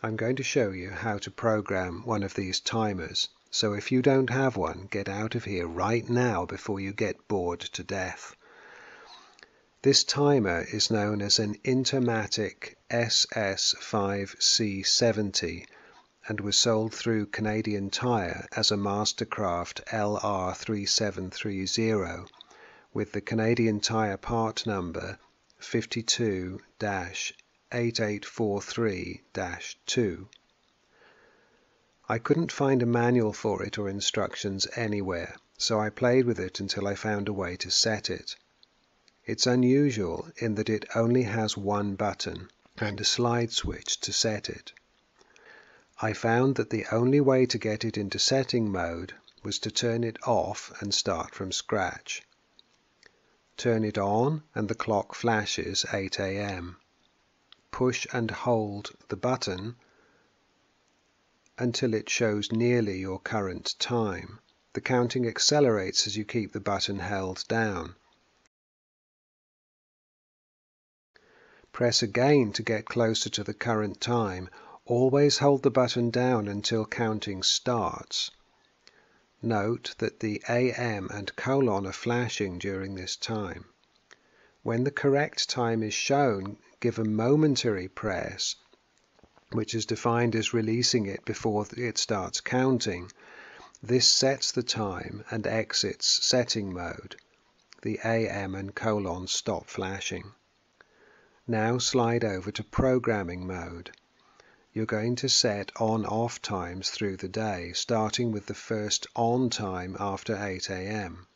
I'm going to show you how to program one of these timers, so if you don't have one, get out of here right now before you get bored to death. This timer is known as an Intermatic SS5C70 and was sold through Canadian Tire as a MasterCraft LR3730 with the Canadian Tire part number 52-8843-2. I couldn't find a manual for it or instructions anywhere, so I played with it until I found a way to set it. It's unusual in that it only has one button and a slide switch to set it. I found that the only way to get it into setting mode was to turn it off and start from scratch. Turn it on and the clock flashes 8 AM. Push and hold the button until it shows nearly your current time. The counting accelerates as you keep the button held down. Press again to get closer to the current time. Always hold the button down until counting starts. Note that the AM and colon are flashing during this time. When the correct time is shown, give a momentary press, which is defined as releasing it before it starts counting. This sets the time and exits setting mode. The AM and colon stop flashing. Now slide over to programming mode. You're going to set on-off times through the day, starting with the first on time after 8 AM.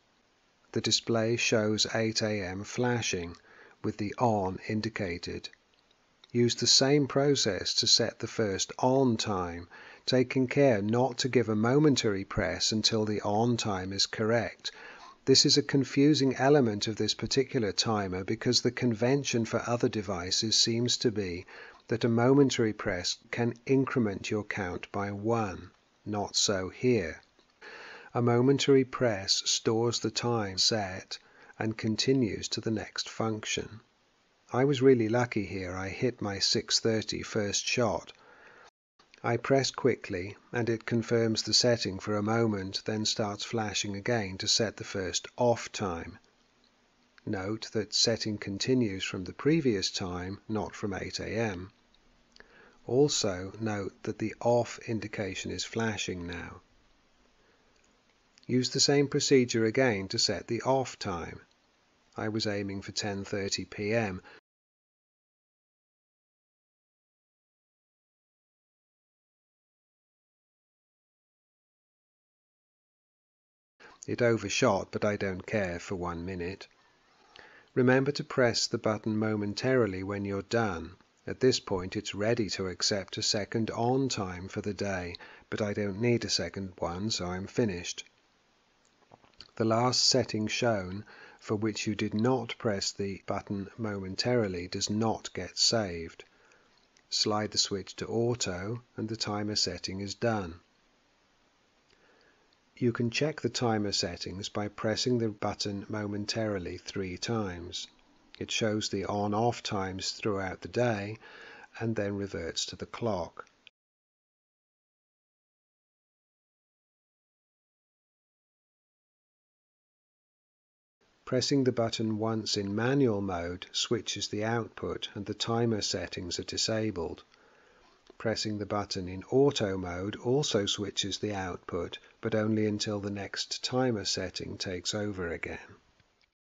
The display shows 8 AM flashing, with the on indicated. Use the same process to set the first on time, taking care not to give a momentary press until the on time is correct. This is a confusing element of this particular timer because the convention for other devices seems to be that a momentary press can increment your count by 1. Not so here. A momentary press stores the time set and continues to the next function. I was really lucky here. I hit my 6:30 first shot. I press quickly and it confirms the setting for a moment, then starts flashing again to set the first off time. Note that setting continues from the previous time, not from 8 AM. Also note that the off indication is flashing now. Use the same procedure again to set the off time. I was aiming for 10:30 PM. It overshot, but I don't care for 1 minute. Remember to press the button momentarily when you're done. At this point it's ready to accept a second on time for the day, but I don't need a second one, so I'm finished. The last setting shown, for which you did not press the button momentarily, does not get saved. Slide the switch to auto and the timer setting is done. You can check the timer settings by pressing the button momentarily 3 times. It shows the on-off times throughout the day and then reverts to the clock. Pressing the button once in manual mode switches the output and the timer settings are disabled. Pressing the button in auto mode also switches the output, but only until the next timer setting takes over again.